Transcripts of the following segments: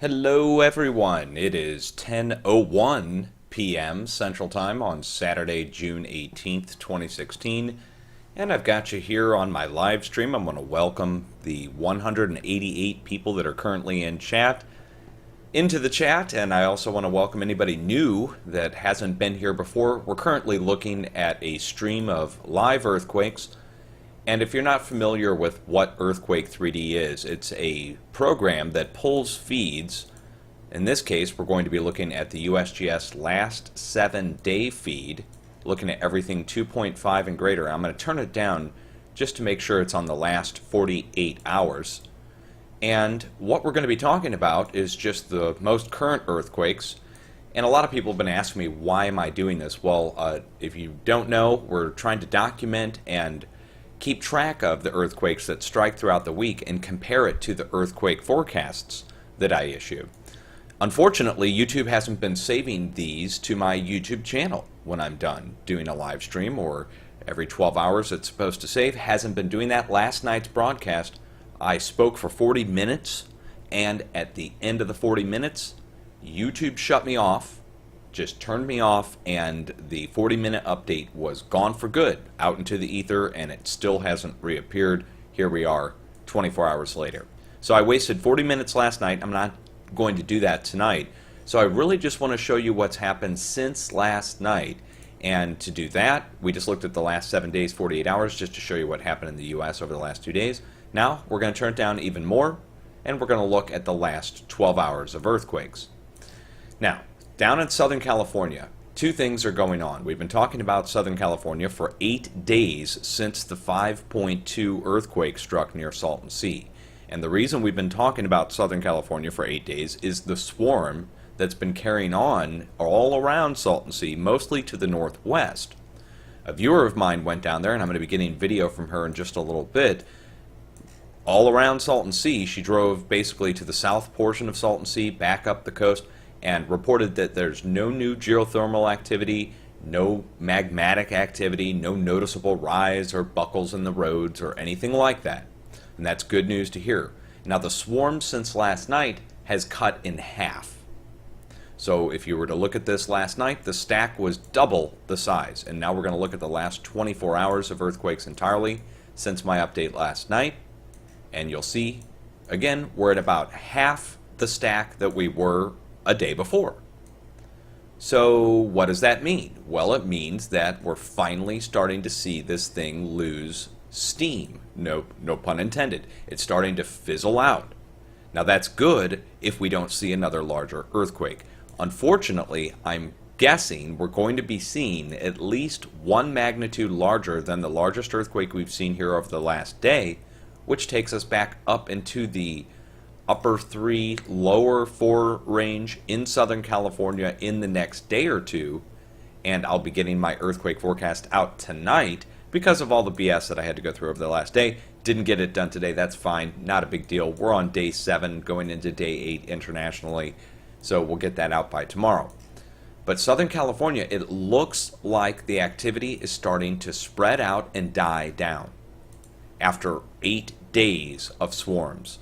Hello everyone, it is 10:01 p.m. Central Time on Saturday, June 18th, 2016, and I've got you here on my live stream. I'm going to welcome the 188 people that are currently in chat into the chat, and I also want to welcome anybody new that hasn't been here before. We're currently looking at a stream of live earthquakes. And if you're not familiar with what Earthquake 3D is, it's a program that pulls feeds. In this case, we're going to be looking at the USGS last 7-day feed, looking at everything 2.5 and greater. I'm going to turn it down just to make sure it's on the last 48 hours. And what we're going to be talking about is just the most current earthquakes. And a lot of people have been asking me, why am I doing this? Well, if you don't know, we're trying to document and keep track of the earthquakes that strike throughout the week and compare it to the earthquake forecasts that I issue. Unfortunately, YouTube hasn't been saving these to my YouTube channel when I'm done doing a live stream, or every 12 hours it's supposed to save. Hasn't been doing that. Last night's broadcast, I spoke for 40 minutes, and at the end of the 40 minutes, YouTube shut me off, just turned me off, and the 40-minute update was gone for good out into the ether, and it still hasn't reappeared. Here we are 24 hours later. So I wasted 40 minutes last night. I'm not going to do that tonight. So I really just want to show you what's happened since last night. And to do that, we just looked at the last 7 days, 48 hours, just to show you what happened in the US over the last 2 days. Now we're going to turn it down even more, and we're going to look at the last 12 hours of earthquakes. Now, down in Southern California, two things are going on. We've been talking about Southern California for 8 days since the 5.2 earthquake struck near Salton Sea. And the reason we've been talking about Southern California for 8 days is the swarm that's been carrying on all around Salton Sea, mostly to the northwest. A viewer of mine went down there, and I'm going to be getting video from her in just a little bit. All around Salton Sea, she drove basically to the south portion of Salton Sea, back up the coast, and reported that there's no new geothermal activity, no magmatic activity, no noticeable rise or buckles in the roads or anything like that. And that's good news to hear. Now, the swarm since last night has cut in half. So if you were to look at this last night, the stack was double the size. And now we're going to look at the last 24 hours of earthquakes entirely since my update last night. And you'll see, again, we're at about half the stack that we were a day before. So what does that mean? Well, it means that we're finally starting to see this thing lose steam. No pun intended. It's starting to fizzle out. Now that's good if we don't see another larger earthquake. Unfortunately, I'm guessing we're going to be seeing at least one magnitude larger than the largest earthquake we've seen here over the last day, which takes us back up into the upper 3, lower 4 range in Southern California in the next day or two. And I'll be getting my earthquake forecast out tonight because of all the BS that I had to go through over the last day. Didn't get it done today. That's fine. Not a big deal. We're on day 7 going into day 8 internationally, so we'll get that out by tomorrow. But Southern California, it looks like the activity is starting to spread out and die down after 8 days of swarms.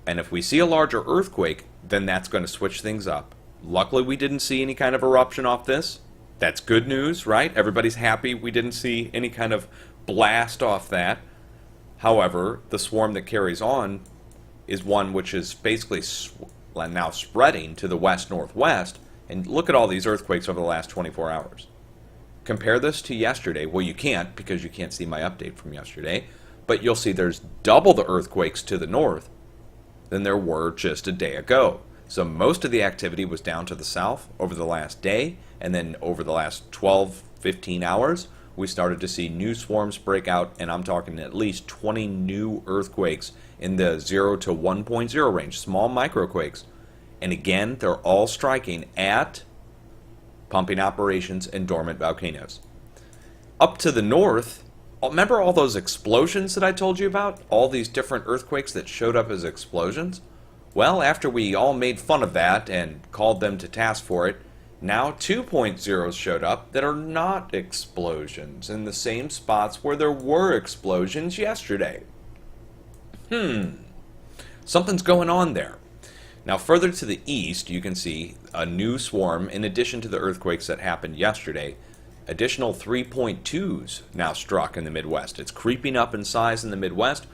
And if we see a larger earthquake, then that's going to switch things up. Luckily, we didn't see any kind of eruption off this. That's good news, right? Everybody's happy we didn't see any kind of blast off that. However, the swarm that carries on is one which is basically now spreading to the west-northwest. And look at all these earthquakes over the last 24 hours. Compare this to yesterday. Well, you can't because you can't see my update from yesterday. But you'll see there's double the earthquakes to the north than there were just a day ago. So most of the activity was down to the south over the last day, and then over the last 12, 15 hours, we started to see new swarms break out, and I'm talking at least 20 new earthquakes in the 0 to 1.0 range, small microquakes. And again, they're all striking at pumping operations and dormant volcanoes. Up to the north, remember all those explosions that I told you about? All these different earthquakes that showed up as explosions? Well, after we all made fun of that and called them to task for it, now 2.0s showed up that are not explosions in the same spots where there were explosions yesterday. Something's going on there. Now, further to the east, you can see a new swarm in addition to the earthquakes that happened yesterday. Additional 3.2s now struck in the Midwest. It's creeping up in size in the Midwest.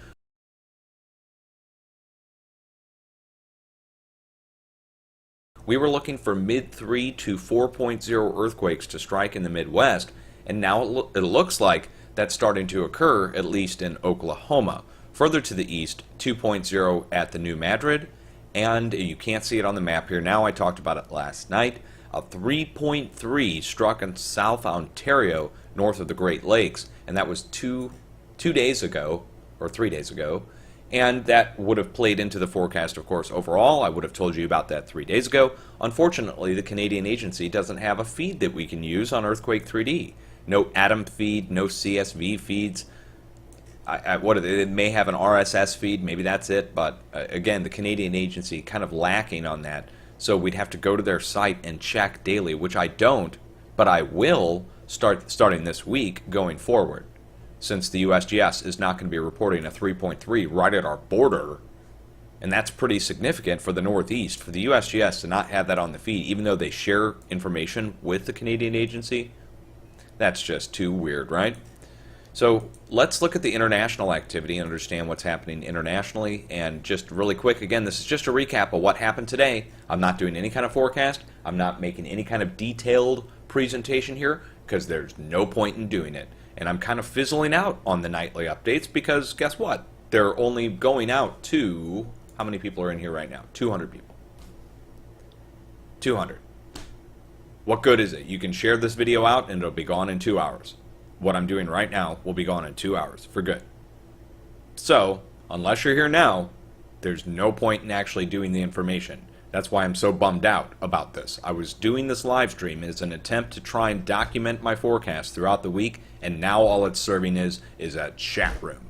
We were looking for mid-3 to 4.0 earthquakes to strike in the Midwest, and now it looks like that's starting to occur, at least in Oklahoma. Further to the east, 2.0 at the New Madrid, and you can't see it on the map here now, I talked about it last night. A 3.3 struck in South Ontario, north of the Great Lakes, and that was two days ago, or 3 days ago. And that would have played into the forecast, of course, overall. I would have told you about that 3 days ago. Unfortunately, the Canadian agency doesn't have a feed that we can use on Earthquake 3D. No ATOM feed, no CSV feeds. It may have an RSS feed, maybe that's it. But again, the Canadian agency kind of lacking on that. So we'd have to go to their site and check daily, which I don't, but I will starting this week going forward, since the USGS is not going to be reporting a 3.3 right at our border, and that's pretty significant for the Northeast. For the USGS to not have that on the feed, even though they share information with the Canadian agency, that's just too weird, right? So let's look at the international activity and understand what's happening internationally. And just really quick, again, this is just a recap of what happened today. I'm not doing any kind of forecast. I'm not making any kind of detailed presentation here because there's no point in doing it. And I'm kind of fizzling out on the nightly updates because guess what? They're only going out to, how many people are in here right now? 200 people. 200. What good is it? You can share this video out and it'll be gone in 2 hours. What I'm doing right now will be gone in 2 hours for good. So, unless you're here now, there's no point in actually doing the information. That's why I'm so bummed out about this. I was doing this live stream as an attempt to try and document my forecast throughout the week, and now all it's serving is a chat room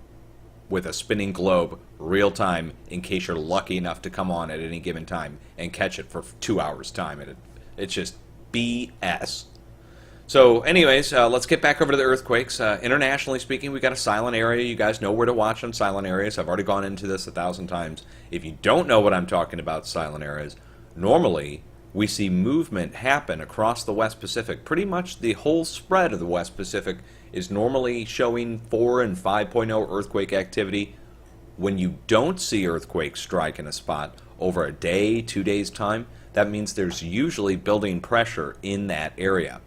with a spinning globe, real time, in case you're lucky enough to come on at any given time and catch it for 2 hours time. It's just BS. So anyways, let's get back over to the earthquakes. Internationally speaking, we got a silent area. You guys know where to watch on silent areas. I've already gone into this 1,000 times. If you don't know what I'm talking about, silent areas, normally we see movement happen across the West Pacific. Pretty much the whole spread of the West Pacific is normally showing 4 and 5.0 earthquake activity. When you don't see earthquakes strike in a spot over a day, 2 days time, that means there's usually building pressure in that area.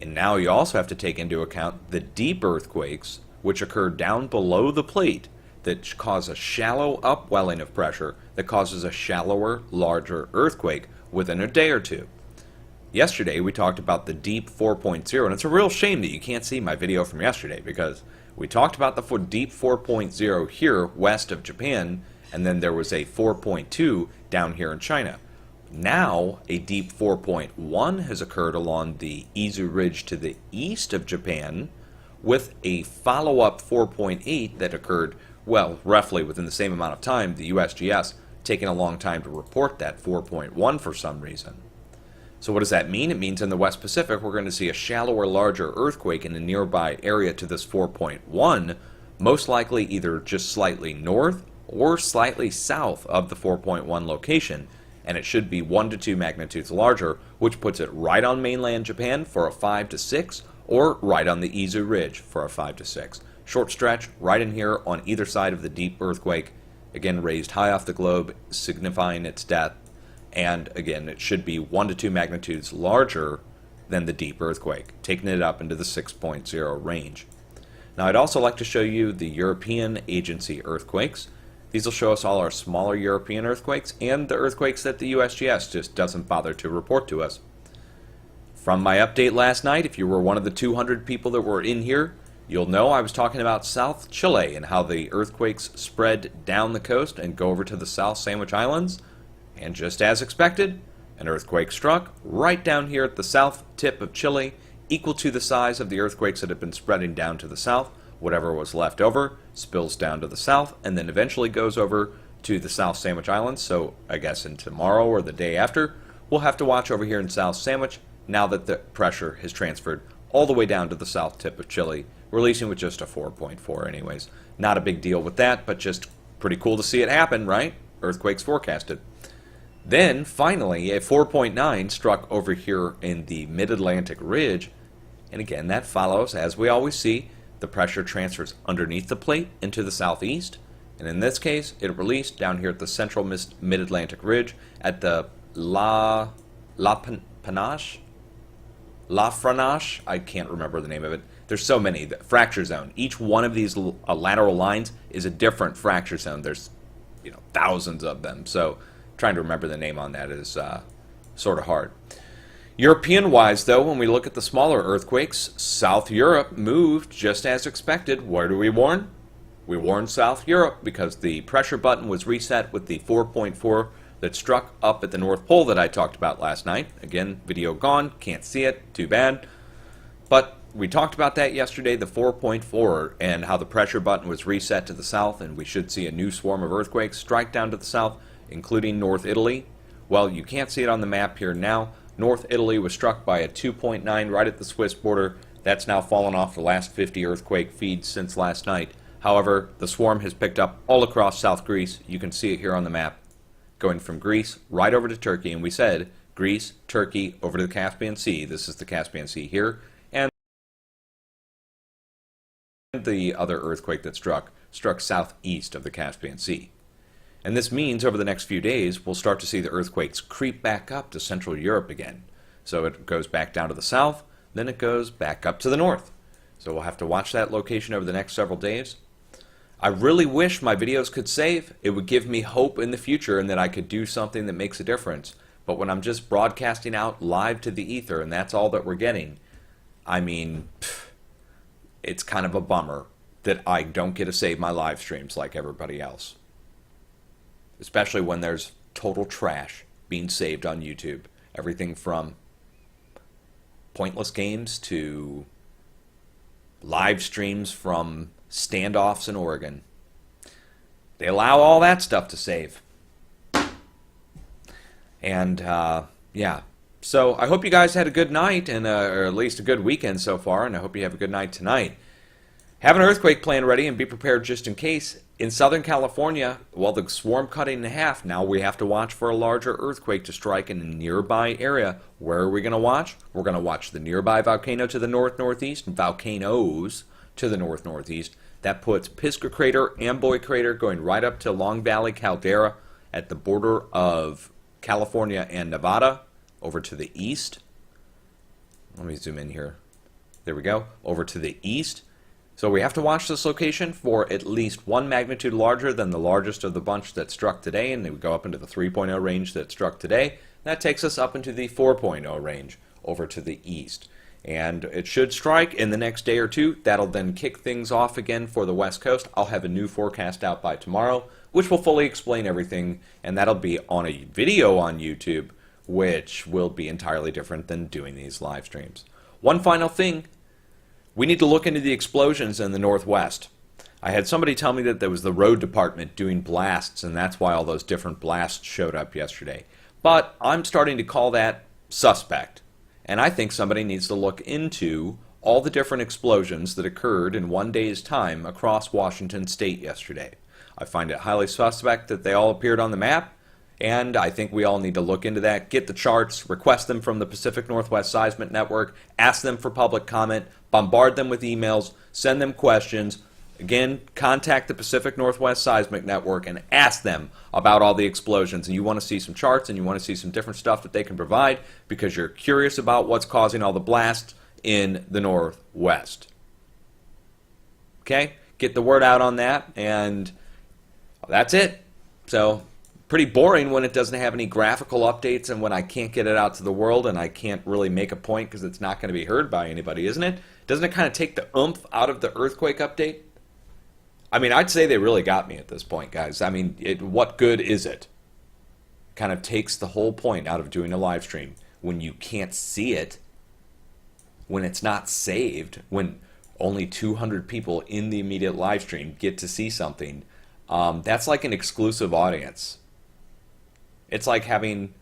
And now you also have to take into account the deep earthquakes, which occur down below the plate, that cause a shallow upwelling of pressure that causes a shallower, larger earthquake within a day or two. Yesterday we talked about the deep 4.0, and it's a real shame that you can't see my video from yesterday, because we talked about the deep 4.0 here west of Japan, and then there was a 4.2 down here in China. Now, a deep 4.1 has occurred along the Izu Ridge to the east of Japan, with a follow-up 4.8 that occurred, well, roughly within the same amount of time, the USGS taking a long time to report that 4.1 for some reason. So what does that mean? It means in the West Pacific we're going to see a shallower, larger earthquake in a nearby area to this 4.1, most likely either just slightly north or slightly south of the 4.1 location, and it should be 1 to 2 magnitudes larger, which puts it right on mainland Japan for a 5 to 6, or right on the Izu Ridge for a 5 to 6. Short stretch, right in here on either side of the deep earthquake, again raised high off the globe, signifying its depth, and again it should be 1 to 2 magnitudes larger than the deep earthquake, taking it up into the 6.0 range. Now I'd also like to show you the European agency earthquakes. These will show us all our smaller European earthquakes and the earthquakes that the USGS just doesn't bother to report to us. From my update last night, if you were one of the 200 people that were in here, you'll know I was talking about South Chile and how the earthquakes spread down the coast and go over to the South Sandwich Islands. And just as expected, an earthquake struck right down here at the south tip of Chile, equal to the size of the earthquakes that had been spreading down to the south. Whatever was left over spills down to the south and then eventually goes over to the South Sandwich Islands. So I guess in tomorrow or the day after, we'll have to watch over here in South Sandwich now that the pressure has transferred all the way down to the south tip of Chile, releasing with just a 4.4 anyways. Not a big deal with that, but just pretty cool to see it happen, right? Earthquakes forecasted. Then, finally, a 4.9 struck over here in the mid-Atlantic ridge. And again, that follows, as we always see, the pressure transfers underneath the plate into the southeast. And in this case, it released down here at the central mid-Atlantic ridge at the Panache? La Franache? I can't remember the name of it. There's so many. The fracture zone. Each one of these lateral lines is a different fracture zone. There's, thousands of them. So trying to remember the name on that is sort of hard. European-wise, though, when we look at the smaller earthquakes, South Europe moved just as expected. Where do we warn? We warned South Europe because the pressure button was reset with the 4.4 that struck up at the North Pole that I talked about last night. Again, video gone, can't see it, too bad. But we talked about that yesterday, the 4.4, and how the pressure button was reset to the south, and we should see a new swarm of earthquakes strike down to the south, including North Italy. Well, you can't see it on the map here now. North Italy was struck by a 2.9 right at the Swiss border. That's now fallen off the last 50 earthquake feeds since last night. However, the swarm has picked up all across South Greece. You can see it here on the map, going from Greece right over to Turkey. And we said Greece, Turkey, over to the Caspian Sea. This is the Caspian Sea here. And the other earthquake that struck southeast of the Caspian Sea. And this means over the next few days, we'll start to see the earthquakes creep back up to Central Europe again. So it goes back down to the south, then it goes back up to the north. So we'll have to watch that location over the next several days. I really wish my videos could save. It would give me hope in the future and that I could do something that makes a difference. But when I'm just broadcasting out live to the ether and that's all that we're getting, I mean, it's kind of a bummer that I don't get to save my live streams like everybody else. Especially when there's total trash being saved on YouTube. Everything from pointless games to live streams from standoffs in Oregon. They allow all that stuff to save. And, yeah. So I hope you guys had a good night, and or at least a good weekend so far, and I hope you have a good night tonight. Have an earthquake plan ready and be prepared just in case. In Southern California, while the swarm cut in half, now we have to watch for a larger earthquake to strike in a nearby area. Where are we going to watch? We're going to watch the nearby volcano to the north-northeast, and volcanoes to the north-northeast. That puts Pisgah Crater, Amboy Crater, going right up to Long Valley Caldera at the border of California and Nevada, over to the east. Let me zoom in here. There we go. Over to the east. So we have to watch this location for at least one magnitude larger than the largest of the bunch that struck today, and they would go up into the 3.0 range that struck today. That takes us up into the 4.0 range over to the east. And it should strike in the next day or two. That'll then kick things off again for the West Coast. I'll have a new forecast out by tomorrow, which will fully explain everything, and that'll be on a video on YouTube, which will be entirely different than doing these live streams. One final thing. We need to look into the explosions in the Northwest. I had somebody tell me that there was the road department doing blasts, and that's why all those different blasts showed up yesterday. But I'm starting to call that suspect. And I think somebody needs to look into all the different explosions that occurred in one day's time across Washington State yesterday. I find it highly suspect that they all appeared on the map, and I think we all need to look into that, get the charts, request them from the Pacific Northwest Seismic Network, ask them for public comment, bombard them with emails, send them questions. Again, contact the Pacific Northwest Seismic Network and ask them about all the explosions. And you want to see some charts and you want to see some different stuff that they can provide because you're curious about what's causing all the blasts in the Northwest. Okay? Get the word out on that, and that's it. So, pretty boring when it doesn't have any graphical updates and when I can't get it out to the world and I can't really make a point because it's not going to be heard by anybody, isn't it? Doesn't it kind of take the oomph out of the earthquake update? I mean, I'd say they really got me at this point, guys. I mean, what good is it? Kind of takes the whole point out of doing a live stream when you can't see it, when it's not saved, when only 200 people in the immediate live stream get to see something. That's like an exclusive audience. It's like having,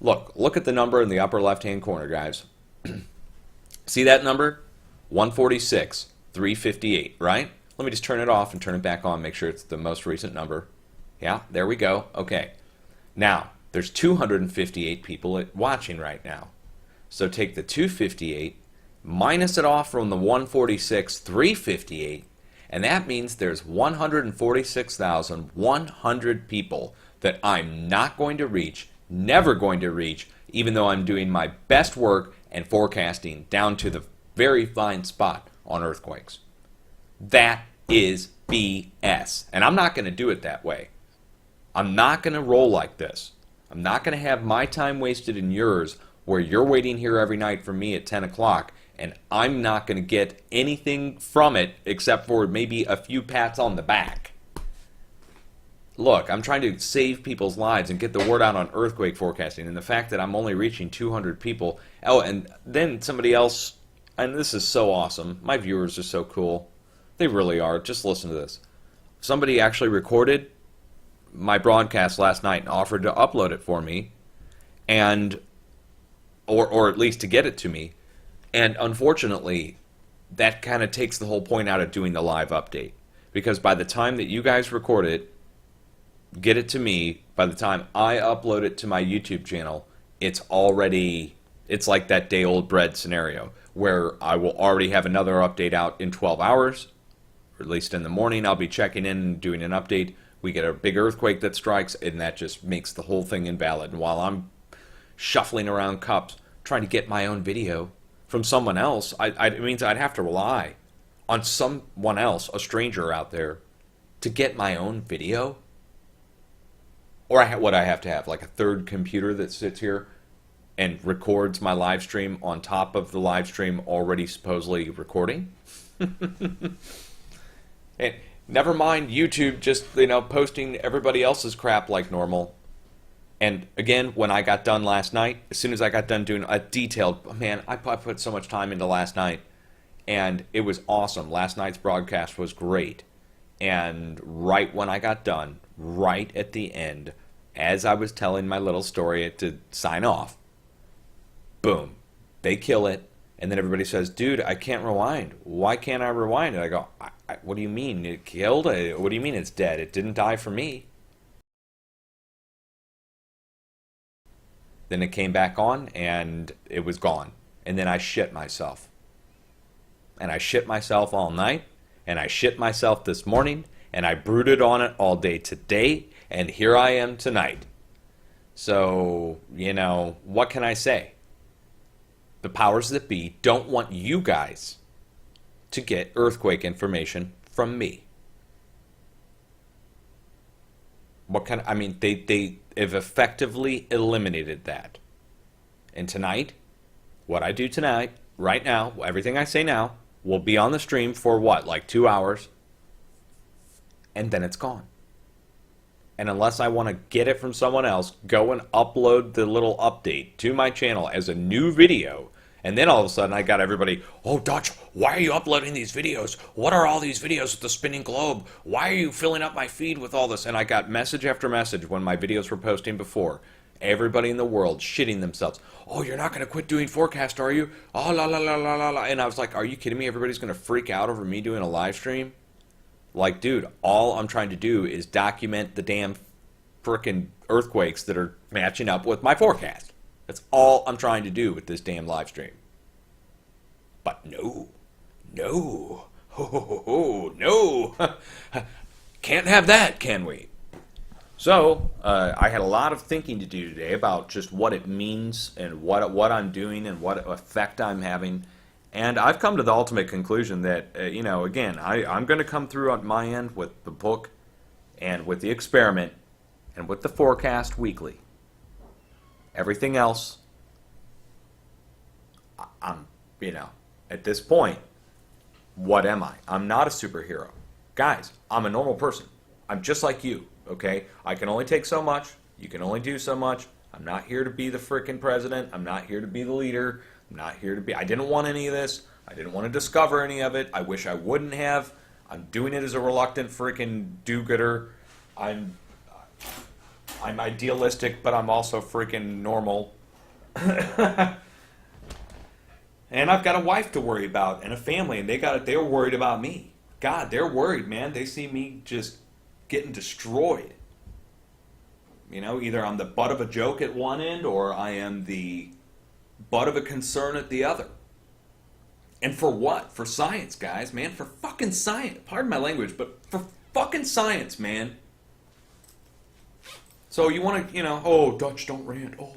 look at the number in the upper left-hand corner, guys. See that number? 146, 358, right? Let me just turn it off and turn it back on, make sure it's the most recent number. Yeah, there we go. Okay. Now, There's 258 people watching right now. So take the 258, minus it off from the 146, 358, and that means there's 146,100 people that I'm not going to reach, never going to reach, even though I'm doing my best work and forecasting down to the very fine spot on earthquakes. That is BS. And I'm not going to do it that way. I'm not going to roll like this. I'm not going to have my time wasted in yours where you're waiting here every night for me at 10 o'clock and I'm not going to get anything from it except for maybe a few pats on the back. Look, I'm trying to save people's lives and get the word out on earthquake forecasting, and the fact that I'm only reaching 200 people. Oh, and then somebody else, and this is so awesome. My viewers are so cool. They really are. Just listen to this. Somebody actually recorded my broadcast last night and offered to upload it for me, and or at least to get it to me. And unfortunately, that kind of takes the whole point out of doing the live update. Because by the time that you guys record it, get it to me, by the time I upload it to my YouTube channel, it's like that day-old bread scenario, where I will already have another update out in 12 hours, or at least in the morning I'll be checking in and doing an update. We get a big earthquake that strikes, and that just makes the whole thing invalid. And while I'm shuffling around cups, trying to get my own video from someone else, it means I'd have to rely on someone else, a stranger out there, to get my own video. Or what I have to have, like a third computer that sits here and records my live stream on top of the live stream already supposedly recording. And never mind YouTube just, posting everybody else's crap like normal. And again, when I got done last night, as soon as I got done doing a detailed, man, I put so much time into last night, and it was awesome. Last night's broadcast was great. And right when I got done, right at the end, as I was telling my little story to sign off, boom, they kill it. And then everybody says, dude, I can't rewind. Why can't I rewind? And I go, what do you mean? It killed? What do you mean it's dead? It didn't die for me. Then it came back on, and it was gone. And then I shit myself. And I shit myself all night, and I shit myself this morning, and I brooded on it all day today, and here I am tonight. So, what can I say? The powers that be don't want you guys to get earthquake information from me. They have effectively eliminated that. And tonight, what I do tonight, right now, everything I say now, will be on the stream for like 2 hours, and then it's gone. And unless I want to get it from someone else, go and upload the little update to my channel as a new video, and then all of a sudden I got everybody, oh, Dutch, why are you uploading these videos? What are all these videos with the spinning globe? Why are you filling up my feed with all this? And I got message after message when my videos were posting before. Everybody in the world shitting themselves. Oh, you're not going to quit doing forecast, are you? Oh, la, la, la, la, la, la. And I was like, are you kidding me? Everybody's going to freak out over me doing a live stream? Like, dude, all I'm trying to do is document the damn frickin' earthquakes that are matching up with my forecast. That's all I'm trying to do with this damn live stream. But no, no, no. Can't have that, can we? So, I had a lot of thinking to do today about just what it means and what I'm doing and what effect I'm having. And I've come to the ultimate conclusion that, again, I'm going to come through on my end with the book and with the experiment and with the forecast weekly. Everything else, I'm, at this point, what am I? I'm not a superhero. Guys, I'm a normal person. I'm just like you, okay? I can only take so much. You can only do so much. I'm not here to be the frickin' president. I'm not here to be the leader. I'm not here to be... I didn't want any of this. I didn't want to discover any of it. I wish I wouldn't have. I'm doing it as a reluctant frickin' do-gooder. I'm idealistic, but I'm also freaking normal. And I've got a wife to worry about and a family, and they're worried about me. God, they're worried, man. They see me just getting destroyed. You know, either I'm the butt of a joke at one end or I am the butt of a concern at the other. And for what? For science, guys, man. For fucking science. Pardon my language, but for fucking science, man. So you want to, oh, Dutch, don't rant. Oh.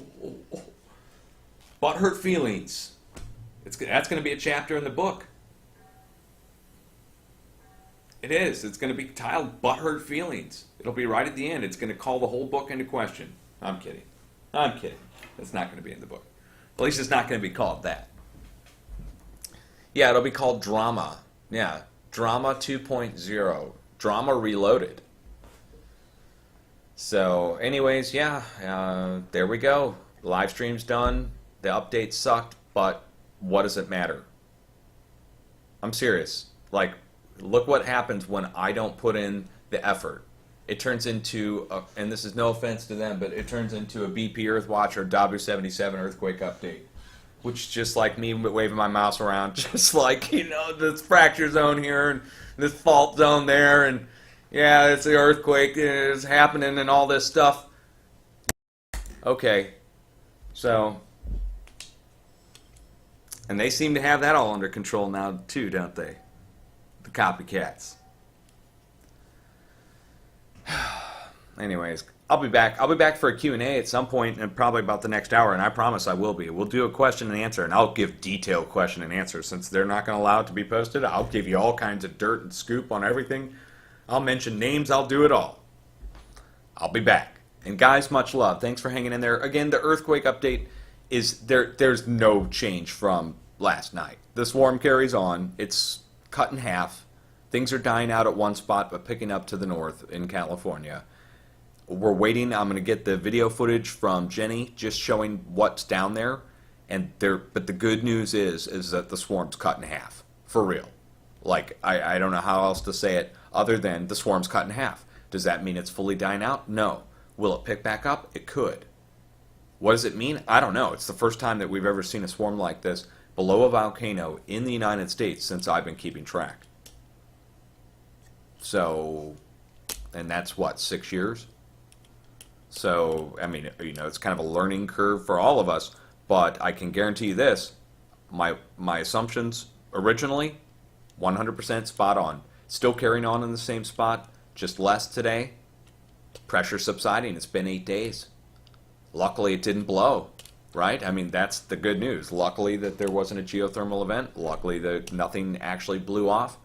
Butthurt feelings. That's going to be a chapter in the book. It is. It's going to be titled Butthurt Feelings. It'll be right at the end. It's going to call the whole book into question. I'm kidding. It's not going to be in the book. At least it's not going to be called that. Yeah, it'll be called Drama. Yeah, Drama 2.0. Drama Reloaded. So, anyways, there we go. Live stream's done. The update sucked, but what does it matter? I'm serious. Like, look what happens when I don't put in the effort. It turns into, and this is no offense to them, but it turns into a BP Earthwatch or W77 earthquake update. Which is just like me waving my mouse around, just like, this fracture zone here and this fault zone there, and yeah, it's the earthquake is happening and all this stuff. Okay, so, and they seem to have that all under control now too, don't they? The copycats. Anyways, I'll be back. I'll be back for a Q&A at some point, and probably about the next hour, and I promise I will be. We'll do a question and answer, and I'll give detailed question and answer. Since they're not going to allow it to be posted, I'll give you all kinds of dirt and scoop on everything. I'll mention names. I'll do it all. I'll be back. And guys, much love. Thanks for hanging in there. Again, the earthquake update is there. There's no change from last night. The swarm carries on. It's cut in half. Things are dying out at one spot, but picking up to the north in California. We're waiting. I'm going to get the video footage from Jenny, just showing what's down there. But the good news is that the swarm's cut in half, for real. Like, I don't know how else to say it other than the swarm's cut in half. Does that mean it's fully dying out? No. Will it pick back up? It could. What does it mean? I don't know. It's the first time that we've ever seen a swarm like this below a volcano in the United States since I've been keeping track. So, and that's what, 6 years? So, I mean, it's kind of a learning curve for all of us, but I can guarantee you this, my assumptions originally, 100% spot on. Still carrying on in the same spot, just less today. Pressure subsiding, it's been 8 days. Luckily it didn't blow, right? I mean, that's the good news. Luckily that there wasn't a geothermal event. Luckily that nothing actually blew off.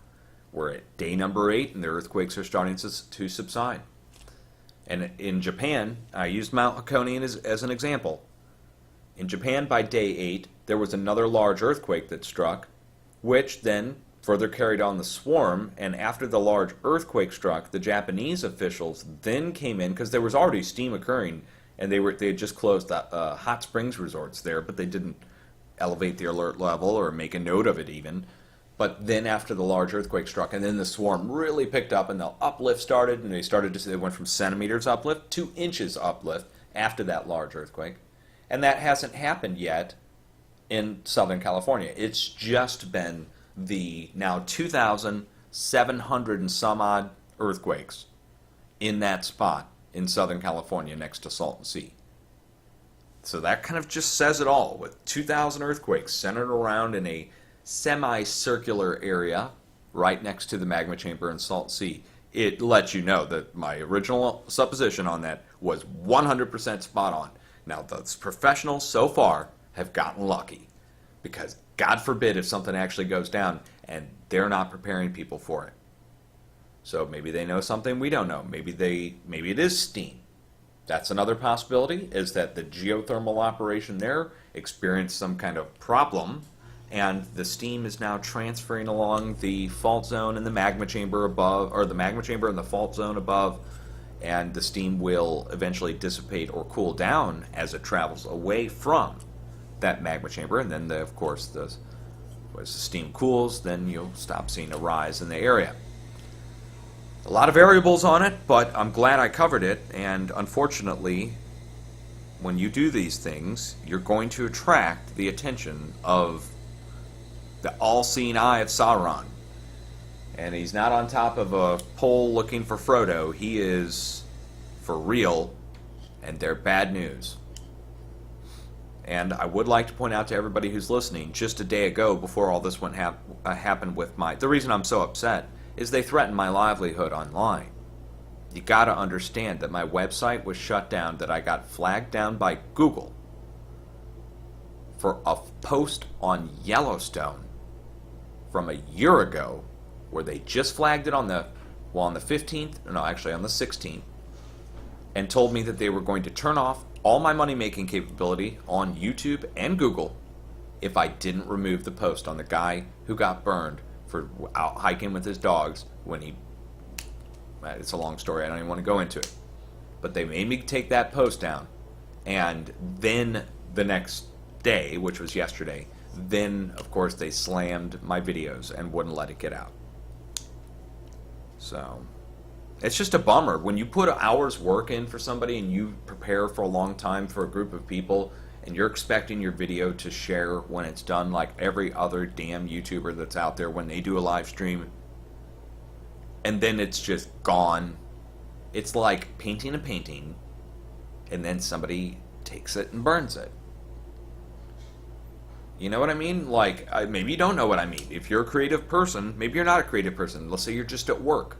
We're at day number 8 and the earthquakes are starting to subside. And in Japan, I used Mount Hakone as an example. In Japan, by day 8, there was another large earthquake that struck, which then further carried on the swarm. And after the large earthquake struck, the Japanese officials then came in, because there was already steam occurring, and they had just closed the hot springs resorts there, but they didn't elevate the alert level or make a note of it even. But then after the large earthquake struck, and then the swarm really picked up, and the uplift started, and they went from centimeters uplift to inches uplift after that large earthquake. And that hasn't happened yet in Southern California. It's just been the now 2,700 and some odd earthquakes in that spot in Southern California next to Salton Sea. So that kind of just says it all, with 2,000 earthquakes centered around in a semicircular area right next to the magma chamber in Salton Sea. It lets you know that my original supposition on that was 100% spot on. Now, the professionals so far have gotten lucky, because God forbid if something actually goes down and they're not preparing people for it. So maybe they know something we don't know. Maybe it is steam. That's another possibility, is that the geothermal operation there experienced some kind of problem, and the steam is now transferring along the fault zone and the magma chamber above, or the magma chamber and the fault zone above, and the steam will eventually dissipate or cool down as it travels away from that magma chamber. And then, of course, as the steam cools, then you'll stop seeing a rise in the area. A lot of variables on it, but I'm glad I covered it. And unfortunately, when you do these things, you're going to attract the attention of the all-seeing eye of Sauron. And he's not on top of a pole looking for Frodo. He is, for real, and they're bad news. And I would like to point out to everybody who's listening, just a day ago, before all this happened with the reason I'm so upset is they threatened my livelihood online. You gotta understand that my website was shut down, that I got flagged down by Google for a post on Yellowstone from a year ago, where they just flagged it on the 15th, no, actually on the 16th, and told me that they were going to turn off all my money-making capability on YouTube and Google if I didn't remove the post on the guy who got burned for out hiking with his dogs when he... It's a long story, I don't even want to go into it. But they made me take that post down, and then the next day, which was yesterday, then, of course, they slammed my videos and wouldn't let it get out. So, it's just a bummer. When you put hours work in for somebody and you prepare for a long time for a group of people and you're expecting your video to share when it's done like every other damn YouTuber that's out there when they do a live stream, and then it's just gone. It's like painting a painting and then somebody takes it and burns it. You know what I mean? Like, maybe you don't know what I mean. If you're a creative person, maybe you're not a creative person. Let's say you're just at work,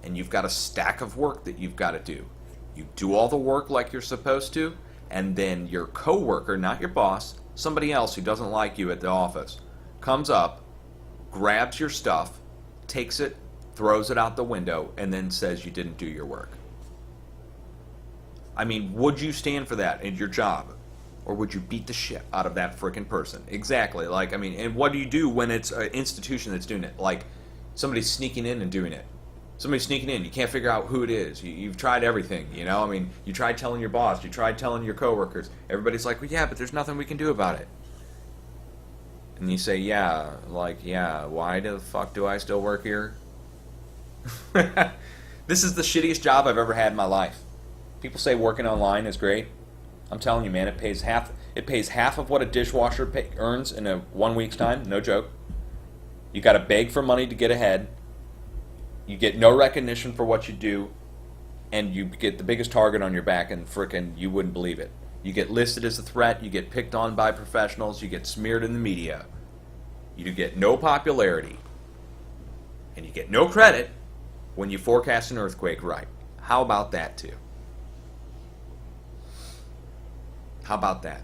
and you've got a stack of work that you've got to do. You do all the work like you're supposed to, and then your coworker, not your boss, somebody else who doesn't like you at the office, comes up, grabs your stuff, takes it, throws it out the window, and then says you didn't do your work. I mean, would you stand for that in your job? Or would you beat the shit out of that freaking person? Exactly. Like, I mean, and what do you do when it's an institution that's doing it? Like, somebody's sneaking in and doing it. Somebody's sneaking in. You can't figure out who it is. You've tried everything, you know? I mean, you tried telling your boss. You tried telling your coworkers. Everybody's like, well, yeah, but there's nothing we can do about it. And you say, yeah, why the fuck do I still work here? This is the shittiest job I've ever had in my life. People say working online is great. I'm telling you, man, it pays half of what a dishwasher earns in a 1 week's time. No joke. You got to beg for money to get ahead. You get no recognition for what you do, and you get the biggest target on your back, and frickin' you wouldn't believe it. You get listed as a threat. You get picked on by professionals. You get smeared in the media. You get no popularity, and you get no credit when you forecast an earthquake right. How about that too? How about that?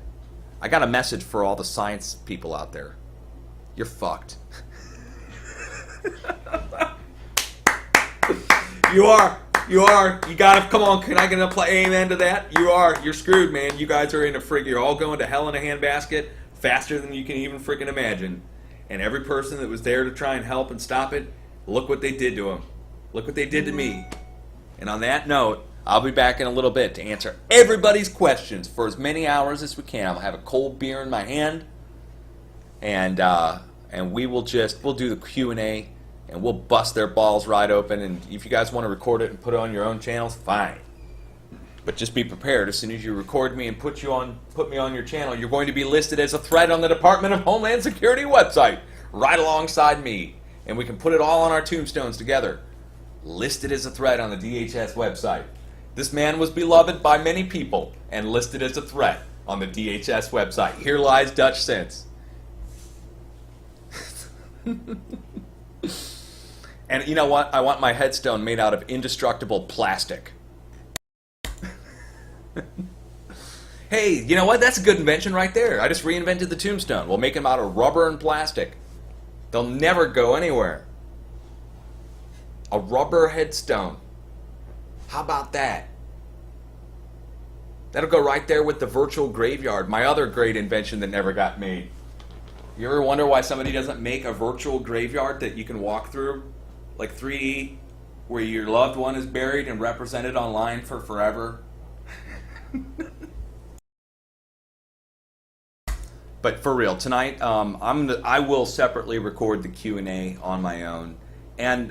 I got a message for all the science people out there. You're fucked. You are. You gotta, come on, can I get a amen to that? You're screwed, man. You guys are in a you're all going to hell in a handbasket faster than you can even freaking imagine. And every person that was there to try and help and stop it, look what they did to them. Look what they did to me. And on that note, I'll be back in a little bit to answer everybody's questions for as many hours as we can. I'll have a cold beer in my hand, and we'll do the Q&A, and we'll bust their balls right open. And if you guys want to record it and put it on your own channels, fine. But just be prepared. As soon as you record me and put me on your channel, you're going to be listed as a threat on the Department of Homeland Security website, right alongside me, and we can put it all on our tombstones together. Listed as a threat on the DHS website. This man was beloved by many people and listed as a threat on the DHS website. Here lies Dutchsinise. And you know what? I want my headstone made out of indestructible plastic. Hey, you know what? That's a good invention right there. I just reinvented the tombstone. We'll make them out of rubber and plastic. They'll never go anywhere. A rubber headstone. How about that? That'll go right there with the virtual graveyard, my other great invention that never got made. You ever wonder why somebody doesn't make a virtual graveyard that you can walk through, like 3D, where your loved one is buried and represented online for forever? But for real, tonight I will separately record the Q&A on my own, and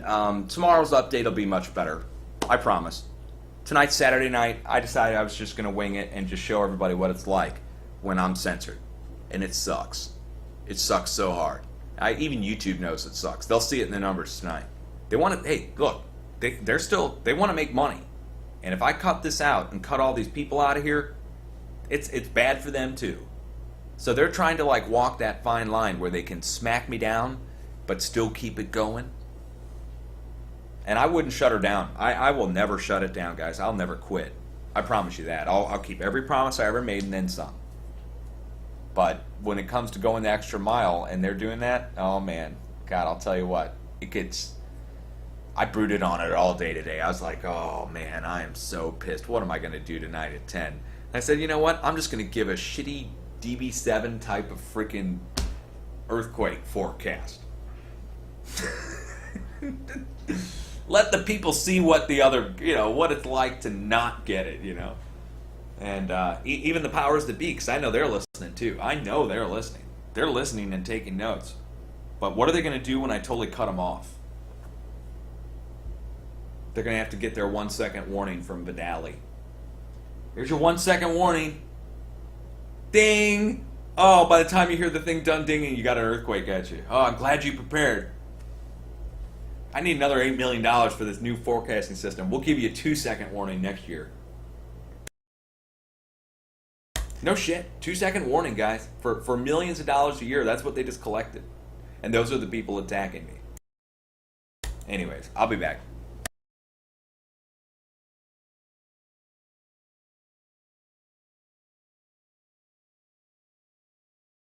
tomorrow's update will be much better. I promise. Tonight's Saturday night, I decided I was just going to wing it and just show everybody what it's like when I'm censored. And it sucks. It sucks so hard. Even YouTube knows it sucks. They'll see it in the numbers tonight. They want to, hey, look, they want to make money. And if I cut this out and cut all these people out of here, it's bad for them too. So they're trying to like walk that fine line where they can smack me down but still keep it going. And I wouldn't shut her down. I will never shut it down, guys. I'll never quit. I promise you that. I'll keep every promise I ever made and then some. But when it comes to going the extra mile and they're doing that, oh man, God, I'll tell you what, it gets. I brooded on it all day today. I was like, oh man, I am so pissed. What am I going to do tonight at 10? And I said, you know what? I'm just going to give a shitty DB7 type of freaking earthquake forecast. Let the people see what the other, what it's like to not get it, And even the powers that be, because I know they're listening too. I know they're listening. They're listening and taking notes. But what are they going to do when I totally cut them off? They're going to have to get their 1 second warning from Vidali. Here's your 1 second warning. Ding! Oh, by the time you hear the thing done dinging, you got an earthquake at you. Oh, I'm glad you prepared. I need another $8 million for this new forecasting system. We'll give you a 2 second warning next year. No shit. 2 second warning, guys. For millions of dollars a year, that's what they just collected. And those are the people attacking me. Anyways, I'll be back.